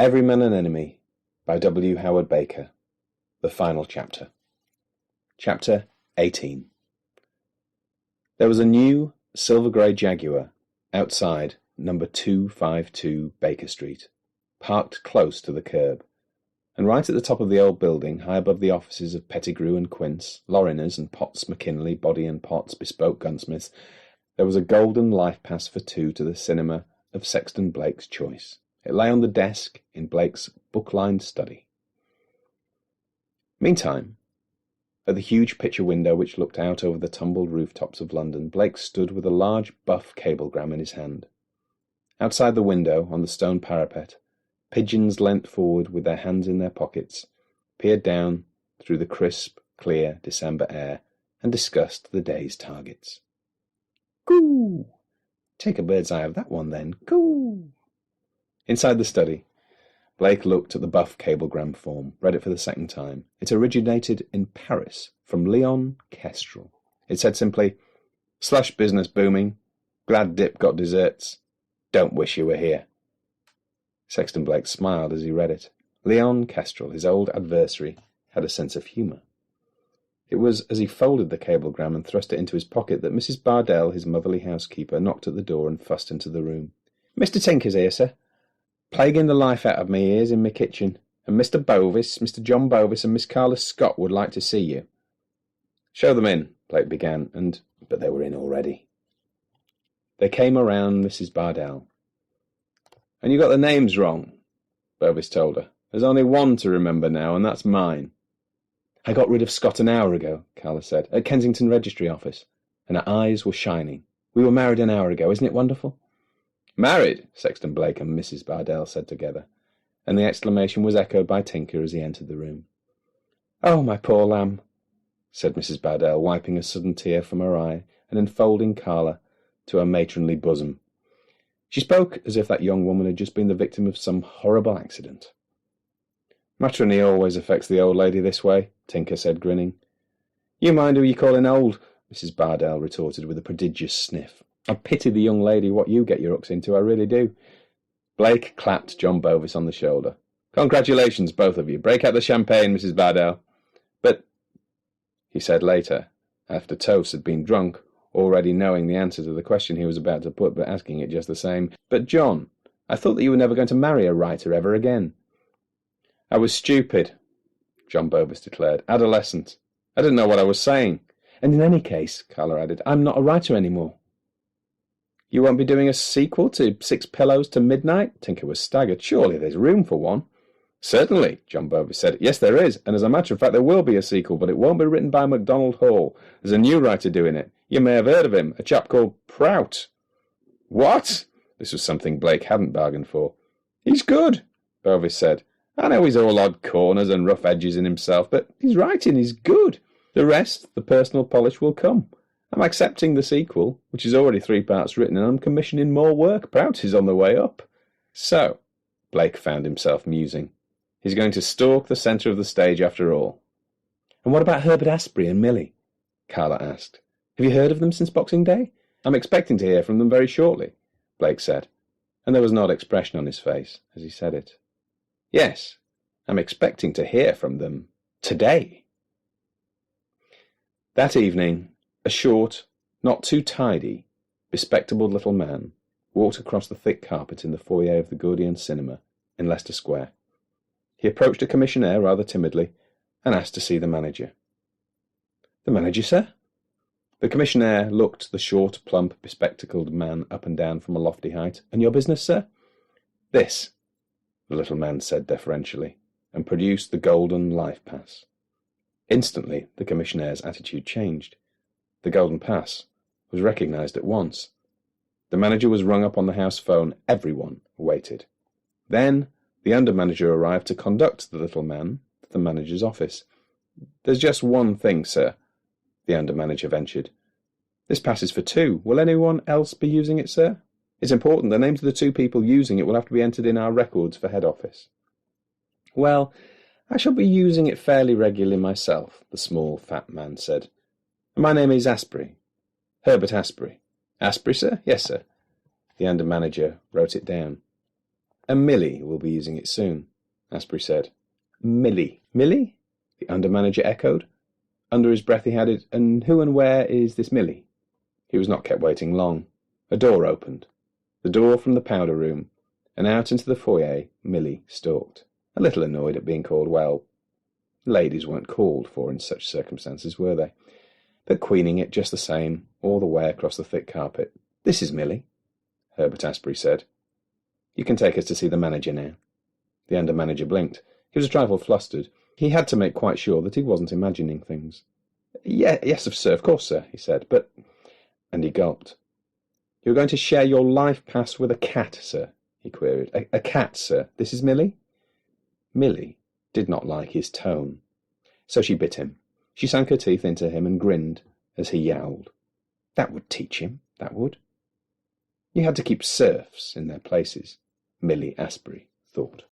Every Man an Enemy by W. Howard Baker. The final chapter. Chapter 18. There was a new silver-grey Jaguar outside number 252 Baker Street, parked close to the curb, and right at the top of the old building, high above the offices of Pettigrew and Quince, Lorriners and Potts McKinley, Body and Potts, bespoke gunsmiths, there was a golden life pass for two to the cinema of Sexton Blake's choice. It lay on the desk in Blake's book-lined study. Meantime, at the huge picture window which looked out over the tumbled rooftops of London, Blake stood with a large buff cablegram in his hand. Outside the window, on the stone parapet, pigeons leant forward with their hands in their pockets, peered down through the crisp, clear December air, and discussed the day's targets. "Coo! Take a bird's eye of that one, then. Coo!" Inside the study, Blake looked at the buff cablegram form, read it for the second time. It originated in Paris, from Leon Kestrel. It said simply, "Slush business booming. Glad Dip got desserts. Don't wish you were here." Sexton Blake smiled as he read it. Leon Kestrel, his old adversary, had a sense of humour. It was as he folded the cablegram and thrust it into his pocket that Mrs. Bardell, his motherly housekeeper, knocked at the door and fussed into the room. "Mr. Tinker's here, sir. Plaguing the life out of me he is in my kitchen, and Mr. Bovis, Mr. John Bovis and Miss Carla Scott would like to see you." "Show them in," Blake began, but they were in already. They came around Mrs. Bardell. "And you got the names wrong," Bovis told her. "There's only one to remember now, and that's mine." "I got rid of Scott an hour ago," Carla said, "at Kensington Registry Office," and her eyes were shining. "We were married an hour ago. Isn't it wonderful?" "Married?" Sexton Blake and Mrs. Bardell said together, and the exclamation was echoed by Tinker as he entered the room. "Oh, my poor lamb," said Mrs. Bardell, wiping a sudden tear from her eye and enfolding Carla to her matronly bosom. She spoke as if that young woman had just been the victim of some horrible accident. "Matronly always affects the old lady this way," Tinker said, grinning. "You mind who you calling old?" Mrs. Bardell retorted with a prodigious sniff. "I pity the young lady what you get your hooks into, I really do." Blake clapped John Bovis on the shoulder. "Congratulations, both of you. Break out the champagne, Mrs. Bardell." "But," he said later, after toast had been drunk, already knowing the answer to the question he was about to put, but asking it just the same, "But, John, I thought that you were never going to marry a writer ever again." "I was stupid," John Bovis declared. "Adolescent. I didn't know what I was saying." "And in any case," Carla added, "I'm not a writer anymore." "You won't be doing a sequel to Six Pillows to Midnight?" Tinker was staggered. "Surely there's room for one." "Certainly," John Bovis said. "Yes, there is, and as a matter of fact there will be a sequel, but it won't be written by MacDonald Hall. There's a new writer doing it. You may have heard of him, a chap called Prout." "What?" This was something Blake hadn't bargained for. "He's good," Bovis said. "I know he's all odd corners and rough edges in himself, but his writing is good. The rest, the personal polish, will come. I'm accepting the sequel, which is already 3 parts written, and I'm commissioning more work. Prout is on the way up." So, Blake found himself musing. He's going to stalk the centre of the stage after all. "And what about Herbert Asprey and Millie?" Carla asked. "Have you heard of them since Boxing Day?" "I'm expecting to hear from them very shortly," Blake said, and there was an odd expression on his face as he said it. "Yes, I'm expecting to hear from them today." That evening, a short, not too tidy, bespectacled little man walked across the thick carpet in the foyer of the Gordian Cinema in Leicester Square. He approached a commissionaire rather timidly and asked to see the manager. "The manager, sir?" The commissionaire looked the short, plump, bespectacled man up and down from a lofty height. "And your business, sir?" "This," the little man said deferentially, and produced the golden life pass. Instantly, the commissionnaire's attitude changed. The golden pass was recognised at once. The manager was rung up on the house phone. Everyone waited. Then the under-manager arrived to conduct the little man to the manager's office. "There's just one thing, sir," the under-manager ventured. "This pass is for two. Will anyone else be using it, sir? It's important. The names of the two people using it will have to be entered in our records for head office." "Well, I shall be using it fairly regularly myself," the small, fat man said. "My name is Asprey. Herbert Asprey." "Asprey, sir?" "Yes, sir." The under-manager wrote it down. And Millie will be using it soon, Asprey said. Millie? Millie? The under-manager echoed. Under his breath he added, and who and where is this Millie? He was not kept waiting long. A door opened. The door from the powder room, and out into the foyer Millie stalked, a little annoyed at being called well. Ladies weren't called for in such circumstances, were they? But queening it just the same, all the way across the thick carpet. This is Millie, Herbert Asprey said. You can take us to see the manager now. The under-manager blinked. He was a trifle flustered. He had to make quite sure that he wasn't imagining things. Yes, sir, of course, sir, he said, but... And he gulped. You're going to share your life pass with a cat, sir, he queried. A cat, sir. This is Millie? Millie did not like his tone. So she bit him. She sank her teeth into him and grinned as he yowled. That would teach him, that would. You had to keep serfs in their places, Millie Asprey thought.